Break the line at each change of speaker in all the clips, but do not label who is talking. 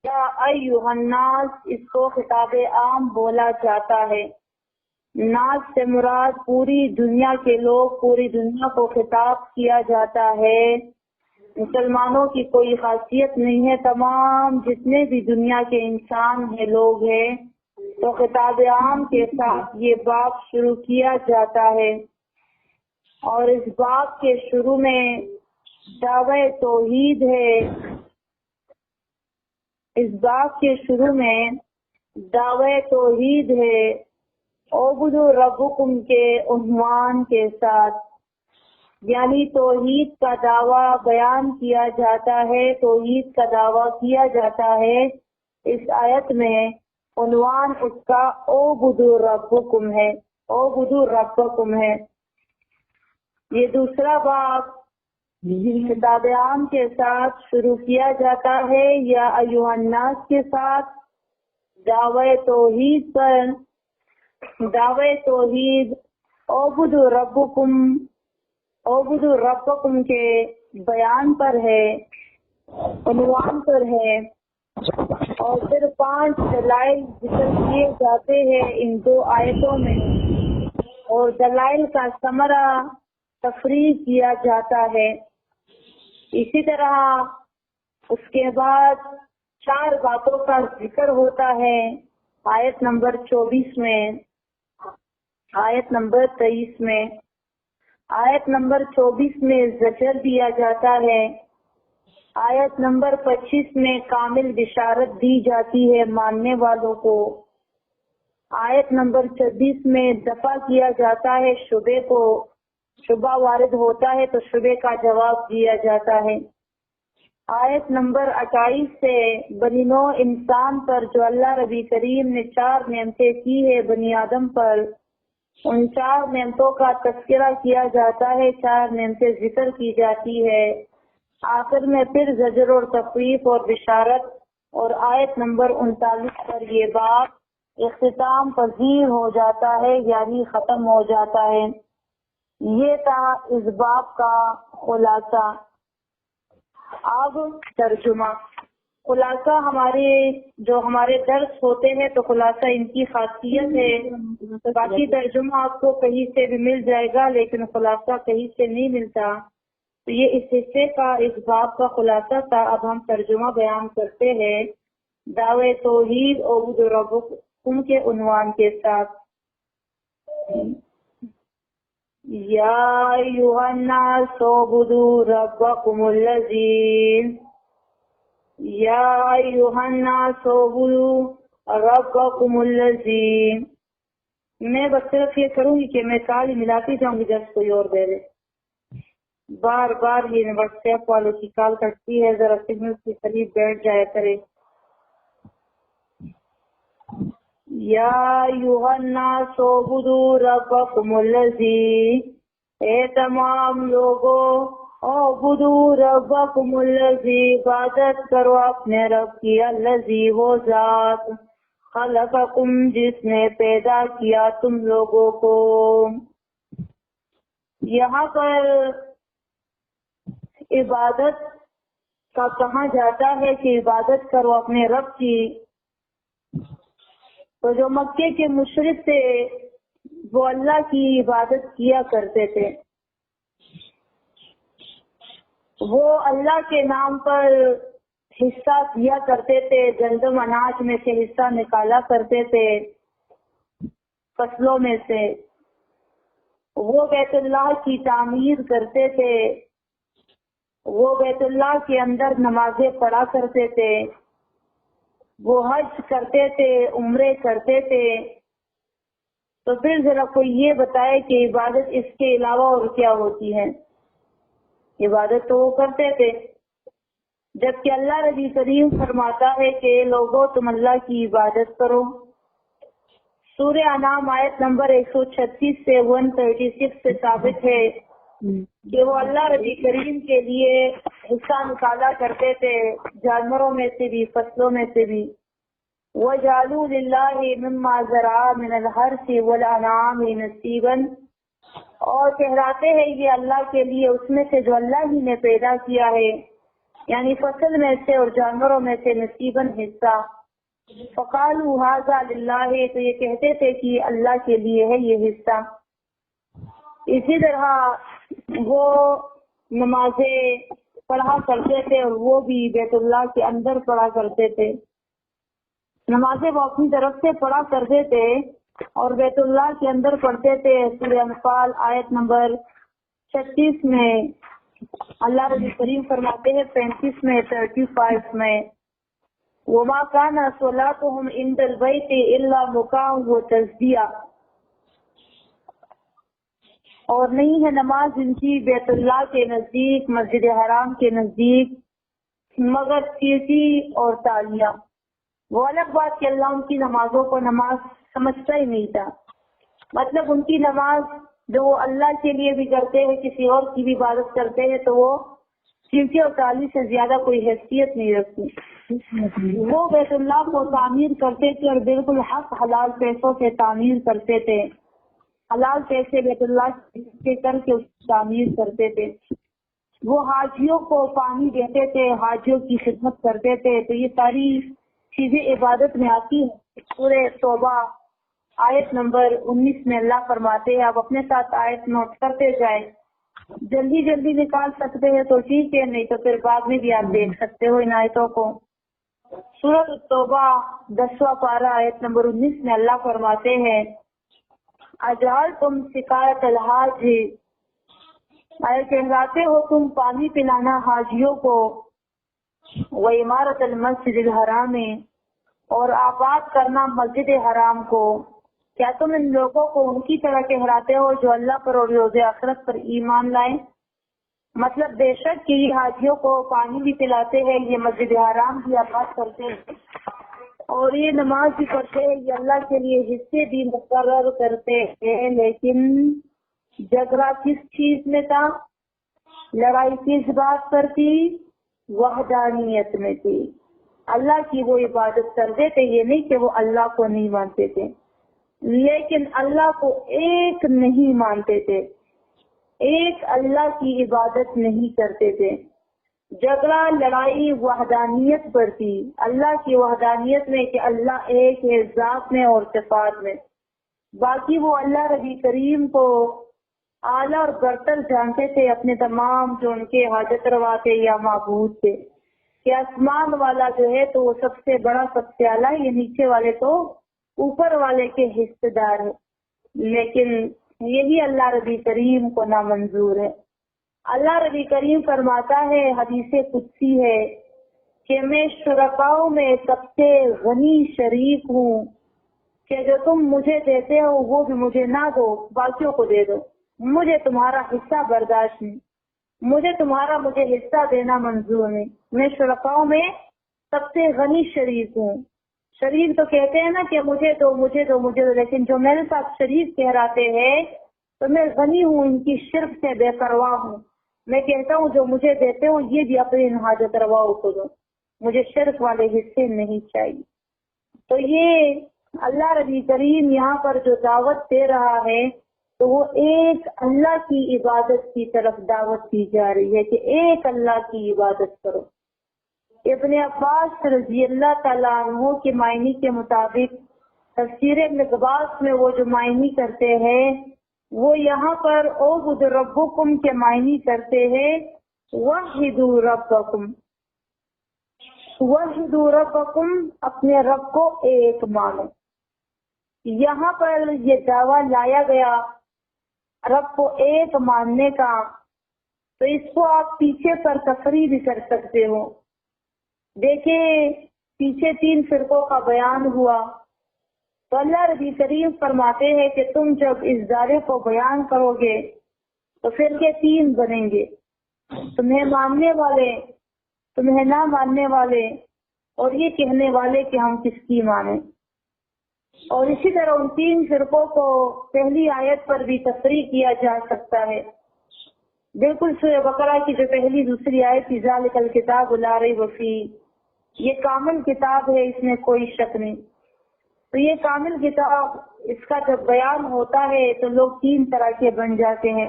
یا ایھا الناس اس کو خطاب عام بولا جاتا ہے۔ ناس سے مراد پوری دنیا کے لوگ، پوری دنیا کو خطاب کیا جاتا ہے۔ مسلمانوں کی کوئی خاصیت نہیں ہے، تمام جتنے بھی دنیا کے انسان ہیں، لوگ ہیں، تو خطاب عام کے ساتھ یہ باب شروع کیا جاتا ہے۔ اور اس باب کے شروع میں دعوی توحید ہے۔ اس باب کے شروع میں دعوی توحید ہے، اعبدوا ربکم کے عنوان کے ساتھ، یعنی توحید کا دعویٰ بیان کیا جاتا ہے، توحید کا دعویٰ کیا جاتا ہے۔ اس آیت میں عنوان اس کا اعبدوا ربکم ہے، اعبدوا ربکم ہے۔ یہ دوسرا باب خطاب عام کے ساتھ شروع کیا جاتا ہے، یا ایھا الناس کے ساتھ دعوی توحید پر، دعوی توحید اعبدوا ربکم، اعبدوا ربکم کے بیان پر ہے، عنوان پر ہے۔ اور پھر 5 دلائل ذکر کیے جاتے ہیں ان 2 آیتوں میں، اور دلائل کا ثمرہ تفریح کیا جاتا ہے۔ اسی طرح اس کے بعد 4 باتوں کا ذکر ہوتا ہے آیت نمبر 24 میں، آیت نمبر 23 میں۔ آیت نمبر 24 میں زجر دیا جاتا ہے، آیت نمبر 25 میں کامل بشارت دی جاتی ہے ماننے والوں کو، آیت نمبر 26 میں دفع کیا جاتا ہے شبہ کو، شبہ وارد ہوتا ہے تو شبہ کا جواب دیا جاتا ہے۔ آیت نمبر 28 سے بنی نوع انسان پر جو اللہ ربی کریم نے 4 نعمتیں کی ہے بنی آدم پر، ان 4 نعمتوں کا تذکرہ کیا جاتا ہے، 4 نعمتیں ذکر کی جاتی ہے۔ آخر میں پھر زجر اور تخویف اور بشارت، اور آیت نمبر 39 پر یہ باب اختتام پذیر ہو جاتا ہے، یعنی ختم ہو جاتا ہے۔ یہ تھا اس باب کا خلاصہ۔ اب ترجمہ۔ خلاصہ ہمارے درس ہوتے ہیں تو خلاصہ ان کی خاصیت ہے، باقی ترجمہ آپ کو کہیں سے بھی مل جائے گا لیکن خلاصہ کہیں سے نہیں ملتا، تو یہ اس حصے کا، اس باب کا خلاصہ تھا۔ اب ہم ترجمہ بیان کرتے ہیں دعوی توحید اعبدوا ربکم کے عنوان کے ساتھ۔ یا ایھا الناس اعبدوا ربکم الذی، یا ایھا الناس اعبدوا ربکم الذی۔ میں بس صرف یہ کروں گی کہ میں کال ملاتی جاؤں گی جب کوئی اور دے دے۔ بار بار یہ واٹس ایپ والوں کی کال کٹتی ہے، ذرا سگنل کے قریب بیٹھ جایا کرے۔ یا ایھا الناس اعبدوا ربکم الذی، اے تمام لوگوں، اعبدوا ربکم الذی، عبادت کرو اپنے رب کی، الذی وہ ذات، خلقکم جس نے پیدا کیا تم لوگوں کو۔ یہاں پر عبادت کا کہا جاتا ہے کہ عبادت کرو اپنے رب کی، تو جو مکے کے مشرک تھے وہ اللہ کی عبادت کیا کرتے تھے، وہ اللہ کے نام پر حصہ دیا کرتے تھے، گندم اناج میں سے حصہ نکالا کرتے تھے، فصلوں میں سے، وہ بیت اللہ کی تعمیر کرتے تھے، وہ بیت اللہ کے اندر نمازیں پڑھا کرتے تھے، وہ حج کرتے تھے، عمرے کرتے تھے۔ تو پھر ذرا کوئی یہ بتائے کہ عبادت اس کے علاوہ اور کیا ہوتی ہے؟ عبادت تو وہ کرتے تھے، جبکہ اللہ ربی کریم فرماتا ہے کہ لوگوں تم اللہ کی عبادت کرو۔ سورہ انعام آیت نمبر 136 سے 136 سے ثابت ہے کہ وہ اللہ ربی کریم کے لیے حصہ نکالا کرتے تھے، جانوروں میں سے بھی، فصلوں میں سے بھی۔ وَجَعَلُوا لِلَّهِ مِمَّا زَرَعَ مِنَ الْحَرْثِ وَالْأَنْعَامِ نَصِيبًا، اور ٹھہراتے ہیں یہ اللہ کے لیے اس میں سے جو اللہ ہی نے پیدا کیا ہے، یعنی فصل میں سے اور جانوروں میں سے نصیباً حصہ. فقالوا ھذا للہ، تو یہ کہتے تھے کہ اللہ کے لیے ہے یہ حصہ. اسی طرح وہ نمازیں پڑھا کرتے تھے اور وہ بھی بیت اللہ کے اندر پڑھا کرتے تھے. نمازیں وہ اپنی طرف سے پڑھا کرتے تھے اور بیت اللہ کے اندر پڑھتے تھے. سورہ انفال آیت نمبر 36 میں اللہ رب کریم فرماتے ہیں، 35 میں 35 میں، وما كان صلاتهم عند البيت الا مكاء وتصديع، اور نہیں ہے نماز ان کی بیت اللہ کے نزدیک، مسجد حرام کے نزدیک، مگر چیخی اور تالیاں. وہ الگ بات کہ اللہ ان کی نمازوں کو نماز سمجھتا ہی نہیں تھا. مطلب ان کی نماز جو وہ اللہ کے لیے بھی کرتے ہیں، کسی اور کی بھی عبادت کرتے ہیں، تو وہ چیخی اور تالی سے زیادہ کوئی حیثیت نہیں رکھتی. وہ بیت اللہ کو تعمیر کرتے تھے اور بالکل حق حلال پیسوں سے تعمیر کرتے تھے. حلال پیسے بیت اللہ کے کر کے اس کی تعمیر کرتے تھے. وہ حاجیوں کو پانی دیتے تھے، حاجیوں کی خدمت کرتے تھے. تو یہ ساری چیزیں عبادت میں آتی ہیں. سورہ توبہ آیت نمبر 19 میں اللہ فرماتے ہیں، آپ اپنے ساتھ آیت نوٹ کرتے جائیں. جلدی جلدی نکال سکتے ہیں تو ٹھیک ہے، نہیں تو پھر بعد میں بھی آپ دیکھ سکتے ہو ان آیتوں کو. سورۃ توبہ 10واں پارہ آیت نمبر 19 میں اللہ فرماتے ہیں، اجعلتم سقایۃ الحاج، کہلاتے ہو تم پانی پلانا حاجیوں کو، وعمارۃ المسجد الحرام، اور آباد کرنا مسجد حرام کو. کیا تم ان لوگوں کو ان کی طرح کہلاتے ہو جو اللہ پر اور روز آخرت پر ایمان لائیں؟ مطلب بے شک کہ یہ حاجیوں کو پانی بھی پلاتے ہیں، یہ مسجد حرام بھی آباد کرتے ہیں، اور یہ نماز بھی پڑھتے ہیں، یہ اللہ کے لیے حصے بھی مقرر کرتے ہیں. لیکن جھگڑا کس چیز میں تھا؟ لڑائی کس بات پر تھی؟ وحدانیت میں تھی. اللہ کی وہ عبادت کرتے تھے، یہ نہیں کہ وہ اللہ کو نہیں مانتے تھے، لیکن اللہ کو ایک نہیں مانتے تھے، ایک اللہ کی عبادت نہیں کرتے تھے. جھگڑا لڑائی وحدانیت پر تھی، اللہ کی وحدانیت میں کہ اللہ ایک ہے ذات میں اور صفات میں. باقی وہ اللہ ربی کریم کو اعلیٰ اور برتر جانتے تھے، اپنے تمام جو ان کے حاجت روا تھے یا معبود تھے، کہ آسمان والا جو ہے تو وہ سب سے بڑا سب سے اعلیٰ، یہ نیچے والے تو اوپر والے کے حصے دار ہے. لیکن یہی اللہ ربی کریم کو نامنظور ہے. اللہ ربی کریم فرماتا ہے، حدیث قدسی ہے، کہ میں شرکاؤں میں سب سے غنی شریک ہوں، کہ جو تم مجھے دیتے ہو وہ بھی مجھے نہ دو، باقیوں کو دے دو. مجھے تمہارا حصہ برداشت نہیں، مجھے حصہ دینا منظور نہیں. میں شرکاؤں میں سب سے غنی شریک ہوں. شریک تو کہتے ہیں نا کہ مجھے دو مجھے دو مجھے دو، لیکن جو میرے ساتھ شریک کہلاتے ہیں تو میں غنی ہوں، ان کی شرک سے بے پرواہ ہوں. میں کہتا ہوں جو مجھے دیتے ہو یہ بھی اپنی حاجت رواؤں کو دو، مجھے شرک والے حصے نہیں چاہیے. تو یہ اللہ ربی کریم یہاں پر جو دعوت دے رہا ہے تو وہ ایک اللہ کی عبادت کی طرف دعوت دی جا رہی ہے، کہ ایک اللہ کی عبادت کرو. ابن عباس رضی اللہ تعالیٰ عنہ کے معنی کے مطابق تفسیر ابن عباس میں وہ جو معنی کرتے ہیں وہ یہاں پر اعبد ربکم کے معنی کرتے ہیں وحدوا ربکم. وحدوا ربکم، اپنے رب کو ایک مانو. یہاں پر یہ دعویٰ لایا گیا رب کو ایک ماننے کا، تو اس کو آپ پیچھے پر تفریح بھی کر سکتے ہو. دیکھیں پیچھے 3 فرقوں کا بیان ہوا، تو اللہ ربی کریم فرماتے ہیں کہ تم جب اس دعوے کو بیان کرو گے تو فرقے 3 بنیں گے، تمہیں ماننے والے، تمہیں نہ ماننے والے، اور یہ کہنے والے کہ ہم کس کی مانیں. اور اسی طرح ان 3 فرقوں کو پہلی آیت پر بھی تفریح کیا جا سکتا ہے. بالکل سورہ بقرہ کی جو پہلی دوسری آیت تھی، ذالک الکتاب لا ریب فیہ، یہ کامل کتاب ہے، اس میں کوئی شک نہیں. تو یہ کامل کتاب، اس کا جب بیان ہوتا ہے تو لوگ 3 طرح کے بن جاتے ہیں.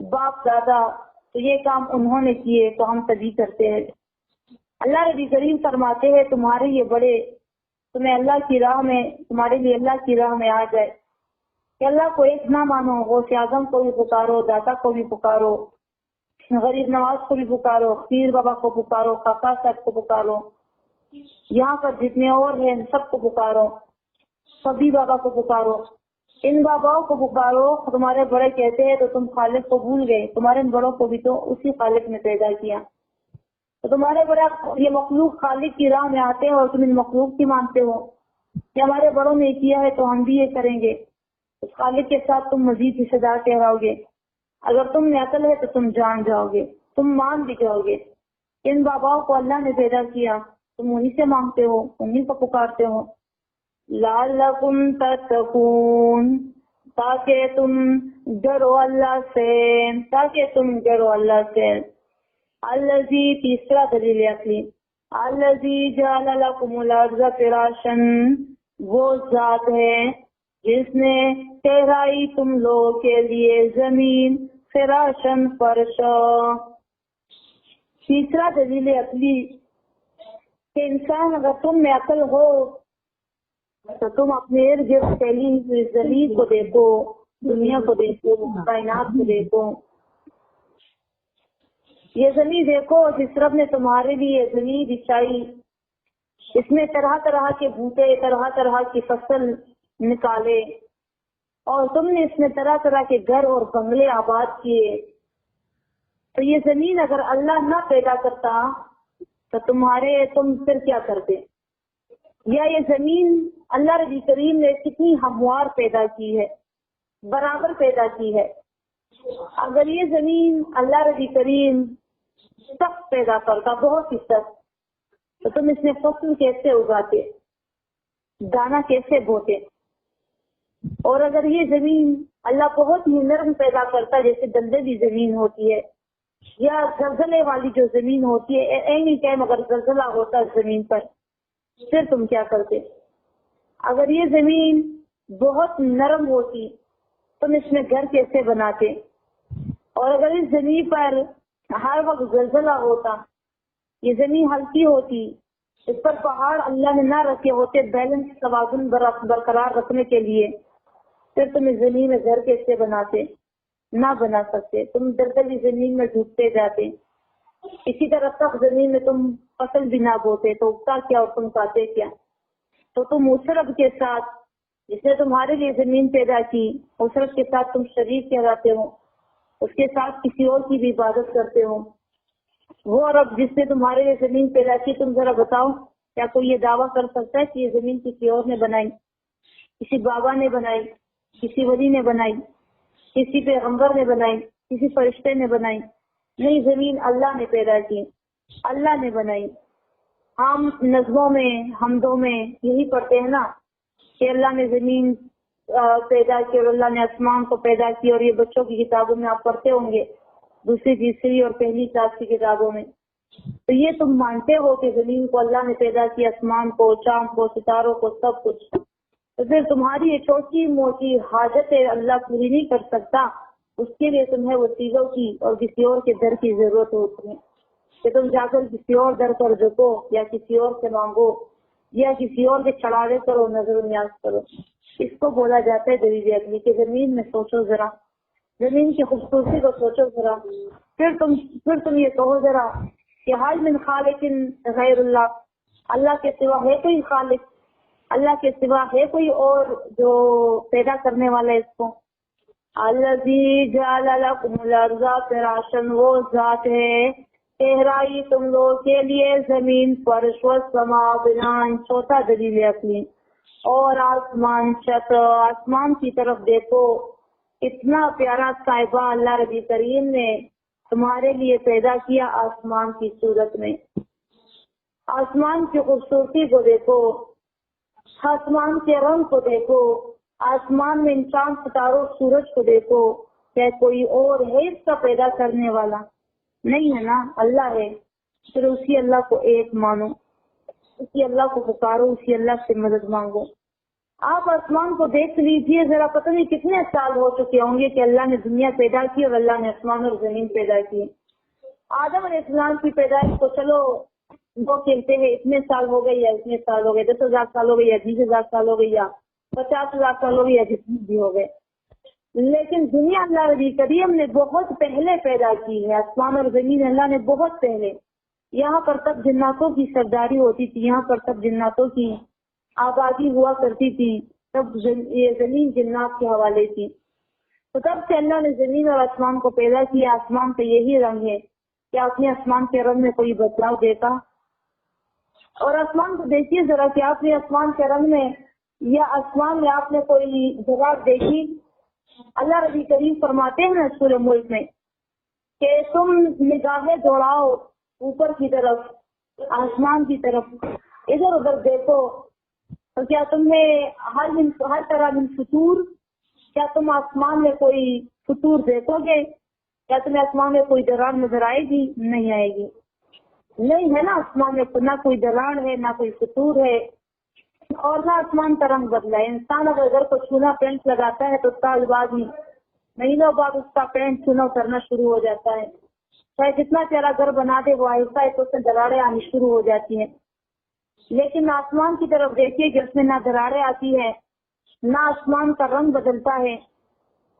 باپ دادا، تو یہ کام انہوں نے کیے تو ہم سبھی کرتے ہیں۔ اللہ نبی کریم فرماتے ہیں تمہارے یہ بڑے تمہیں اللہ کی راہ میں تمہارے لیے اللہ کی راہ میں آ جائے کہ اللہ کو ایک نہ مانو، غوث اعظم کو بھی پکارو، داتا کو بھی پکارو، غریب نواز کو بھی پکارو، پیر بابا کو پکارو، کاکا صاحب کو پکارو، یہاں پر جتنے اور ہیں سب کو پکارو، سبھی بابا کو پکارو، ان باباؤں کو پکارو۔ تمہارے بڑے کہتے ہیں تو تم خالق کو بھول گئے، تمہارے ان بڑوں کو بھی تو اسی خالق نے پیدا کیا، تو تمہارے بڑا یہ مخلوق خالق کی راہ میں آتے ہیں اور تم ان مخلوق کی مانتے ہو کہ ہمارے بڑوں نے کیا ہے تو ہم بھی یہ کریں گے۔ اس خالق کے ساتھ تم مزید حصے دار ٹھہراؤ گے۔ اگر تم میں عقل ہے تو تم جان جاؤ گے، تم مان بھی جاؤ گے۔ ان باباؤں کو اللہ نے پیدا کیا، تم انہی سے مانگتے ہو، انہی کو پکارتے ہو۔ لعلکم تتقون، تاکہ تم ڈرو اللہ سے، تاکہ تم ڈرو اللہ سے۔ الذی، تیسرا دلیل عقلی، الذی جعل لکم الارض فراشا، وہ ذات ہے جس نے ٹھہرائی تم لوگوں کے لیے زمین فراشن فرش۔ تیسرا دلیل عقلی کہ انسان اگر تم میں عقل ہو تو تم اپنے ارد گرد پھیلی ہوئی زمین کو دیکھو، دنیا کو دیکھو، کائنات کو دیکھو، یہ زمین دیکھو جس رب نے تمہارے لیے زمین بچھائی، اس میں طرح طرح کے بوٹے، طرح طرح کی فصل نکالے، اور تم نے اس میں طرح طرح کے گھر اور بنگلے آباد کیے۔ تو یہ زمین اگر اللہ نہ پیدا کرتا تو تم پھر کیا کرتے؟ یا یہ زمین اللہ ربی کریم نے کتنی ہموار پیدا کی ہے، برابر پیدا کی ہے۔ اگر یہ زمین اللہ ربی کریم سخت پیدا کرتا، بہت ہی سخت، تو تم اس میں فصل کیسے اگاتے، دانا کیسے بوتے؟ اور اگر یہ زمین اللہ بہت ہی نرم پیدا کرتا، جیسے دلدلی زمین ہوتی ہے یا زلزلے والی جو زمین ہوتی ہے، اینی ٹائم اگر زلزلہ ہوتا ہے زمین پر، پھر تم کیا کرتے؟ اگر یہ زمین بہت نرم ہوتی تم اس میں گھر کیسے بناتے؟ اور اگر اس زمین پر ہر وقت زلزلہ ہوتا، یہ زمین ہلکی ہوتی، اس پر پہاڑ اللہ نے نہ رکھے ہوتے بیلنس توازن برقرار رکھنے کے لیے، پھر تم اس زمین میں گھر کیسے بناتے؟ نہ بنا سکتے، تم دلدلی زمین میں ڈوبتے جاتے۔ اسی طرح سخت زمین میں تم فصل بھی نہ بوتے تو اگتا کیا اور تم کھاتے کیا؟ تو تم اس رب کے ساتھ جس نے تمہارے لیے زمین پیدا کی، اس رب کے ساتھ تم شریک کہلاتے ہو، اس کے ساتھ کسی اور کی بھی عبادت کرتے ہو۔ وہ رب جس نے تمہارے لیے زمین پیدا کی، تم ذرا بتاؤ کیا کوئی یہ دعویٰ کر سکتا ہے کہ یہ زمین کسی اور نے بنائی؟ کسی بابا نے بنائی، کسی ولی نے بنائی، کسی پیغمبر نے بنائی، کسی فرشتے نے بنائی؟ نہیں، زمین اللہ نے پیدا کی، اللہ نے بنائی۔ ہم نظموں میں، حمدوں میں یہی پڑھتے ہیں نا کہ اللہ نے زمین پیدا کی اور اللہ نے آسمان کو پیدا کی، اور یہ بچوں کی کتابوں میں آپ پڑھتے ہوں گے، دوسری تیسری اور پہلی کلاس کی کتابوں میں۔ تو یہ تم مانتے ہو کہ زمین کو اللہ نے پیدا کی، آسمان کو، چاند کو، ستاروں کو، سب کچھ، تو پھر تمہاری یہ چھوٹی موٹی حاجت اللہ پوری نہیں کر سکتا، اس کے لیے تمہیں وسیلوں کی اور کسی اور کے در کی ضرورت ہوتی ہے کہ تم جا کر کسی اور در پر جھکو یا کسی اور سے مانگو یا کسی اور کے چڑھاوے کرو، نظر و نیاز کرو۔ اس کو بولا جاتا ہے دلیل عقلی کہ زمین میں سوچو ذرا، زمین کی خوبصورتی کو سوچو ذرا، پھر تم یہ کہو ذرا کہ حال من خالق غیر اللہ، اللہ کے سوا ہے کوئی خالق؟ اللہ کے سوا ہے کوئی اور جو پیدا کرنے والا ہے اس کو؟ الذی جعل لکم الارض فراشا، وہ ذات ہے ٹھہرائی تم لوگوں کے لیے زمین فرش، والسماء بناء، چوتھا دلیل عقلی، اور آسمان چھت، آسمان کی طرف دیکھو، اتنا پیارا صاحبہ اللہ ربی کریم نے تمہارے لیے پیدا کیا آسمان کی صورت میں۔ آسمان کی خوبصورتی کو دیکھو، آسمان کے رنگ کو دیکھو، آسمان میں انسان، ستاروں، سورج کو دیکھو، کیا کوئی اور ہے اس کا پیدا کرنے والا؟ نہیں ہے نا، اللہ ہے۔ پھر اسی اللہ کو ایک مانو، اسی اللہ کو پکارو، اسی اللہ سے مدد مانگو۔ آپ آسمان کو دیکھ لیجیے ذرا، پتہ نہیں کتنے سال ہو چکے ہوں گے کہ اللہ نے دنیا پیدا کی اور اللہ نے آسمان اور زمین پیدا کی۔ آدم علیہ السلام کی پیدائش کو چلو وہ کہتے ہیں اتنے سال ہو گئے یا اتنے سال ہو گئے، 10,000 سال ہو گئے یا 20,000 سال ہو گئی یا 50,000 سال ہو گئی یا جتنے بھی ہو گئے، لیکن دنیا اللہ نبی کریم نے بہت پہلے پیدا کی ہے۔ آسمان اور زمین اللہ نے بہت پہلے، یہاں پر تب جناتوں کی سرداری ہوتی تھی، یہاں پر تب جناتوں کی آبادی ہوا کرتی تھی، تب یہ زمین جنات کے حوالے تھی۔ تو تب سے اللہ نے زمین اور آسمان کو پیدا کیا۔ آسمان کا یہی رنگ ہے، کیا اپنے آسمان کے رنگ میں کوئی بدلاؤ دیکھا؟ اور آسمان کو دیکھیے ذرا کہ آپ نے آسمان کے رنگ میں یا آسمان میں آپ نے کوئی جگہ دیکھی؟ اللہ نبی کریم فرماتے ہیں نا سورہ ملک میں کہ تم نگاہیں دوڑاؤ اوپر کی طرف، آسمان کی طرف، ادھر ادھر دیکھو، تو کیا تمہیں ہر طرح من فطور، کیا تم آسمان میں کوئی فطور دیکھو گے؟ کیا تمہیں آسمان میں کوئی ڈران نظر آئے گی؟ نہیں آئے گی، نہیں ہے نا آسمان میں نہ کوئی ڈران ہے، نہ کوئی فطور ہے، اور نہ آسمان کا رنگ بدلا ہے۔ انسان اگر گھر کو چونا پینٹ لگاتا ہے تو سال بعد ہی مہینوں بعد اس کا پینٹ چونا کرنا شروع ہو جاتا ہے، چاہے جتنا پیارا گھر بنا دے وہ آہستہ آہستہ اس میں دراڑیں آنی شروع ہو جاتی ہیں۔ لیکن آسمان کی طرف دیکھیے کہ اس میں نہ دراڑیں آتی ہے، نہ آسمان کا رنگ بدلتا ہے۔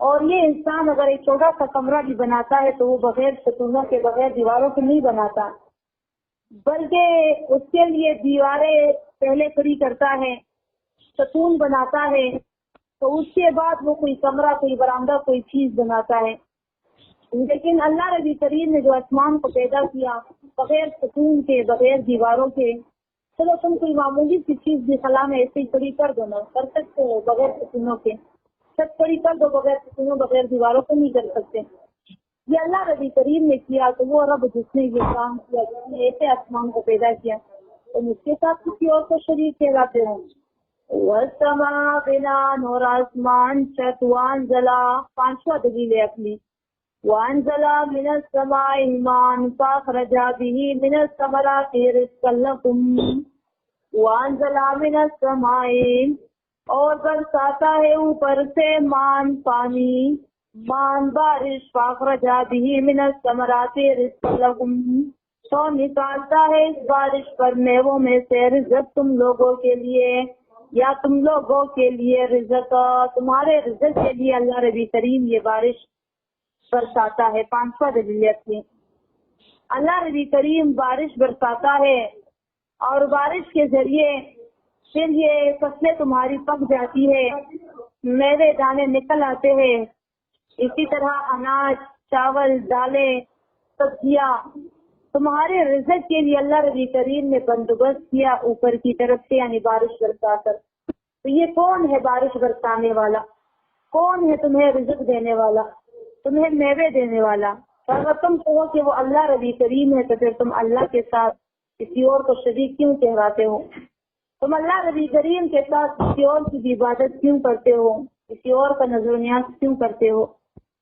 اور یہ انسان اگر ایک چھوٹا سا کمرہ بھی بناتا ہے تو وہ بغیر ستونوں کے، بغیر دیواروں کے نہیں بناتا، بلکہ اس کے لیے دیواریں پہلے کھڑی کرتا ہے، ستون بناتا ہے، تو اس کے بعد وہ کوئی کمرہ، کوئی برآمدہ، کوئی چیز بناتا ہے۔ لیکن اللہ نبی کریم نے جو آسمان کو پیدا کیا بغیر ستون کے، بغیر دیواروں کے، چلو تم کوئی معمولی سی چیز بھی خلا میں ایسے ہی کھڑی کر دو نا، کر سکتے ہو بغیر ستونوں کے، چھت کھڑی کر دو بغیر ستونوں، بغیر دیواروں کو نہیں کر سکتے۔ یہ اللہ نبی کریم نے کیا، تو وہ رب جس نے یہ کام کیا، جس نے ایسے آسمان کو پیدا کیا، تم اس کے ساتھ کسی اور کو شریک کہلاتے ہو۔ والسماء بناءً، اور آسمان چھت، وانزلا، پانچواں دلیل عقلی، وانزلا من السماء ماءً فاخرج به من الثمرات رزقا لكم، وانزلا من السماء، اور برساتا ہے اوپر سے مان، پانی، مان بارش، فاخرج به من الثمرات رزقا لكم، تو نکالتا ہے اس بارش پر میووں میں سے رزق تم لوگوں کے لیے، یا تم لوگوں کے لیے رزق، تمہارے رزق کے لیے اللہ نبی کریم یہ بارش برساتا ہے۔ پانچواں دلیل ہے، اللہ نبی کریم بارش برساتا ہے اور بارش کے ذریعے پھر یہ فصلیں تمہاری پک جاتی ہے، میوے دانے نکل آتے ہیں، اسی طرح اناج، چاول، دالیں، سبزیاں تمہارے رزق کے لیے اللہ نبی کریم نے بندوبست کیا اوپر کی طرف سے، یعنی بارش برسا کر۔ تو یہ کون ہے بارش برسانے والا؟ کون ہے تمہیں رزق دینے والا، تمہیں میوے دینے والا؟ اگر تم کہو کہ وہ اللہ نبی کریم ہے تو پھر تم اللہ کے ساتھ کسی اور کو شریک کیوں کہلاتے ہو؟ تم اللہ نبی کریم کے ساتھ کسی اور کی عبادت کیوں کرتے ہو؟ کسی اور کا نظر و نیاز کیوں کرتے ہو؟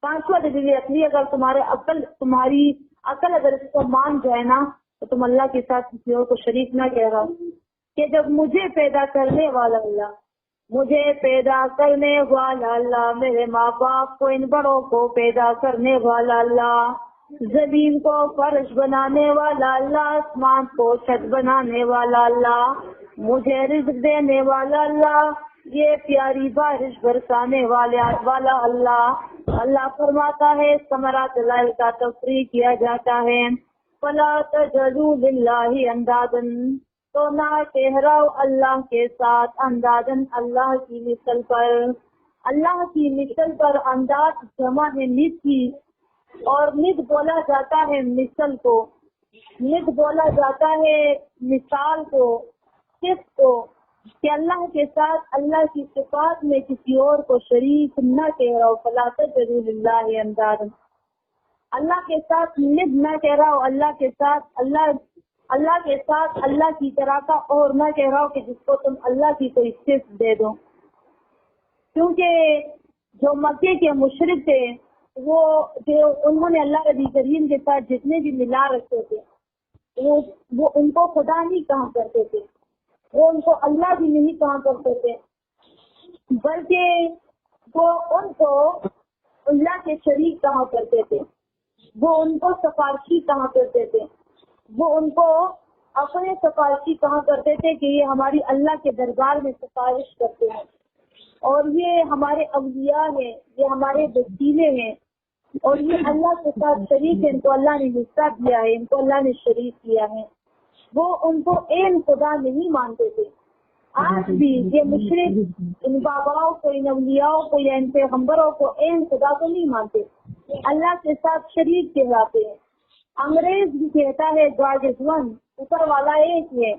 پانچواں دلیل عقلی، اگر تمہاری عقل اگر اس کو مان جائے نا تو تم اللہ کے ساتھ کسی اور کو شریک نہ کہہ رہا کہ جب مجھے پیدا کرنے والا اللہ، مجھے پیدا کرنے والا اللہ، میرے ماں باپ کو، ان بڑوں کو پیدا کرنے والا اللہ، زمین کو فرش بنانے والا اللہ، آسمان کو چھت بنانے والا اللہ، مجھے رزق دینے والا اللہ، یہ پیاری بارش برسانے والا اللہ۔ اللہ فرماتا ہے ثمرات اللہ کا تفریح کیا جاتا ہے، فلا تجعلوا للہ اندادا، تو نہ ٹھہراؤ اللہ کے ساتھ اندازن، اللہ کی مثل پر، اللہ کی مثل پر۔ انداز جمع ہے ند کی، اور ند بولا جاتا ہے مثل کو، ند بولا جاتا ہے مثال کو، صف کو، کہ اللہ کے ساتھ اللہ کی صفات میں کسی اور کو شریک نہ ٹھہراؤ، فلا تجعلوا للہ اندادا، اللہ کے ساتھ ند نہ ٹھہراؤ، اللہ کے ساتھ اللہ کی طرح کا اور نہ ٹھہراؤ کہ جس کو تم اللہ کی کوئی صفت دے دو۔ کیونکہ جو مکے کے مشرک تھے وہ انہوں نے اللہ نبی کریم کے ساتھ جتنے بھی ملا رکھتے تھے وہ ان کو خدا نہیں کہا کرتے تھے، وہ ان کو اللہ بھی نہیں کہا کرتے تھے، بلکہ وہ ان کو اللہ کے شریک کہا کرتے تھے، وہ ان کو سفارشی کہا کرتے تھے، وہ ان کو اپنے سفارشی کہا کرتے تھے کہ یہ ہماری اللہ کے دربار میں سفارش کرتے ہیں، اور یہ ہمارے اولیاء ہیں، یہ ہمارے وسیلے ہیں، اور یہ اللہ کے ساتھ شریک ہے، ان کو اللہ نے حصہ دیا ہے، ان کو اللہ نے شریک کیا ہے۔ وہ ان کو این خدا نہیں مانتے تھے۔ آج بھی یہ مشرک ان باباؤں کو، ان اولیاؤں کو یا ان پیغمبروں کو این خدا کو نہیں مانتے، اللہ کے ساتھ شریک کہلاتے ہیں۔ انگریز بھی کہتا ہے گاڈ از ون، اوپر والا ایک ہے،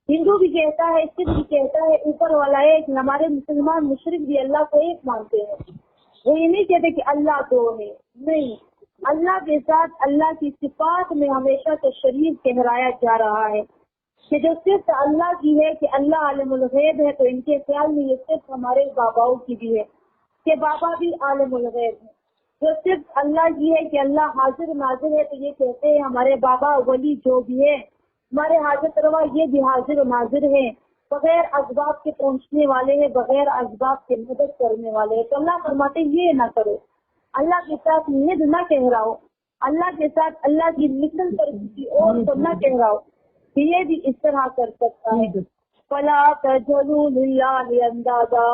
ہندو بھی کہتا ہے، سکھ بھی کہتا ہے اوپر والا ایک، ہمارے مسلمان مشرک بھی اللہ کو ایک مانتے ہیں۔ وہ یہ نہیں کہتے کہ اللہ دو ہے، نہیں، اللہ کے ساتھ اللہ کی صفات میں ہمیشہ سے شریک کہرایا جا رہا ہے، کہ جو صرف اللہ کی ہے کہ اللہ عالم الغیب ہے، تو ان کے خیال میں یہ صرف ہمارے باباؤں کی بھی ہے کہ بابا بھی عالم الغیب ہے۔ جو صرف اللہ کی ہے کہ اللہ حاضر ناظر ہے، تو یہ کہتے ہیں ہمارے بابا ولی جو بھی ہے، ہمارے حاجت روا یہ بھی حاضر و ناظر ہے، بغیر اسباب کے پہنچنے والے ہیں، بغیر اسباب کے مدد کرنے والے ہیں۔ تو اللہ فرماتے یہ نہ کرو، اللہ کے ساتھ ند نہ کہراؤ، اللہ کے ساتھ اللہ کی مثل پر کسی اور کو نہ کہراؤ کہ یہ بھی اس طرح کر سکتا ہے۔ فلا تجعلوا للہ اندادا،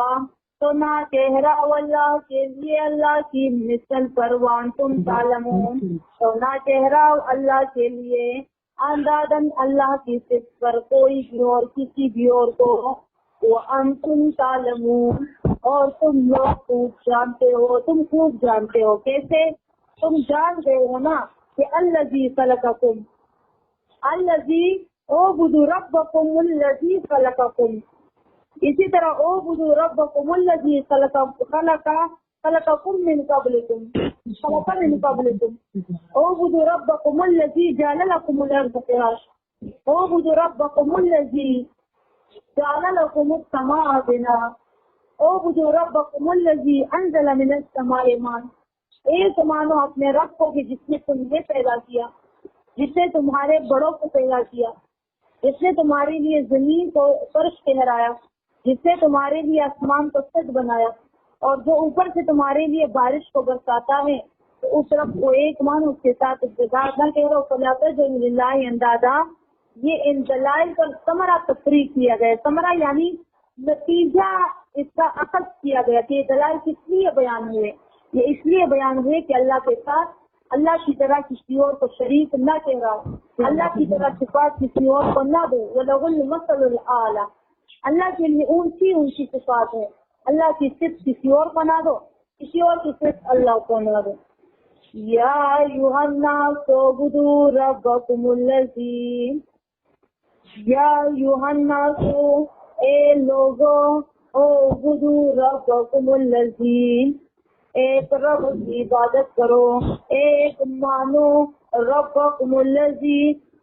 تو نہ کہراؤ اللہ کے لیے اللہ کی مثل پر، وانتم تعلمون، تو نہ کہراؤ اللہ کے لیے اندادن اللہ کی صفت پر کوئی بھی اور کسی بھی اور کو، وانتم تعلمون، اور تم لوگ خوب جانتے ہو، تم خوب جانتے ہو۔ کیسے؟ تم جان گئے ہو نا کہ الذی خلقکم، الذی اعبدوا ربکم الذی خلقکم، اسی طرح اعبدوا ربکم الذی خلقکم من قبلکم، خلق من قبلکم، اعبدوا ربکم الذی جعل لکم الارض فراشا، اعبدوا ربکم الذی جعل لکم السماء بناء، اعبدوا ربکم الذی انزل من السماء ماء۔ ایک مانو اپنے رب کو کہ جس نے تمہیں پیدا کیا، جس نے تمہارے بڑوں کو پیدا کیا، جس نے تمہارے لیے زمین کو فرش ٹھہرایا، جس نے تمہارے لیے آسمان کو سج بنایا، اور جو اوپر سے تمہارے لیے بارش کو برساتا ہے، تو اس رب کو ایک مانو، اس کے ساتھ ابتداء نہ کہہ رہو، فلا تجعلوا للہ اندادا۔ یہ ان دلائل پر ثمرہ تفریق کیا گیا، ثمرہ یعنی نتیجہ اس کا اخذ کیا گیا کہ یہ دلائل کس لیے بیان ہوئے، یہ اس لیے بیان ہوئے کہ اللہ کے ساتھ اللہ کی طرح کسی اور کو شریک نہ ٹھہراؤ، اللہ کی طرح صفات کسی اور کو نہ دو، وَلَهُ الْمَثَلُ الْأَعْلَىٰ، اللہ کے لیے اونچی اونچی صفات ہے، اللہ کی صفت کسی اور کو نہ دو، کسی اور کی صفت اللہ کو نہ دو۔ یا ایھا الناس اعبدوا ربکم الذی، یا ایھا الناس، اے لوگوں، اعبدوا ربکم الذی، ایک رب کی عبادت کرو، ایک مانو ربکم الذی،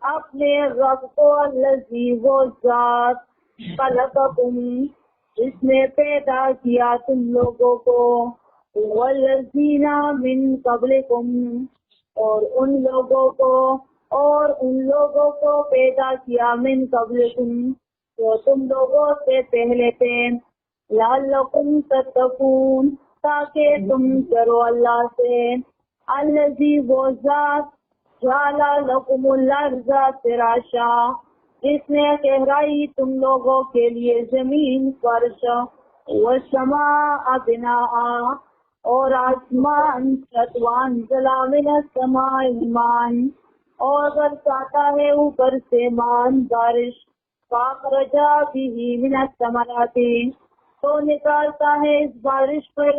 اپنے رب کو، الذی وہ ذات، خلقکم جس نے پیدا کیا تم لوگوں کو، والذین من قبلکم اور ان لوگوں کو پیدا کیا، من قبلکم جو تم لوگوں سے پہلے تھے، لعلکم تتقون تاکہ تم ڈرو اللہ سے، الذی وہ ذات، جعل لکم الارض فراشا جس نے ٹھہرائی تم لوگوں کے لیے زمین فرش، والسماء بناء اور آسمان چھت، وانزل من السماء ماء اور برساتا ہے اوپر سے مان بارش، فاخرج به من الثمرات تو نکالتا ہے اس بارش پر،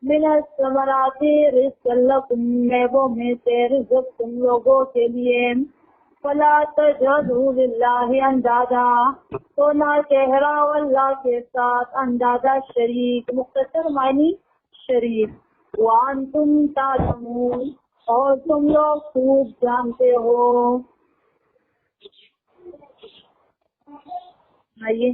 من الثمرات رزق لکم میووں میں سے رزق تم لوگوں کے لیے، فلا تجعلوا للہ اندادا تو نہ ٹھہراؤ اللہ کے ساتھ اندادا شریک، مختصر معنی شریک، وانتم تعلمون اور تم لوگ خوب جانتے ہو۔ آئیے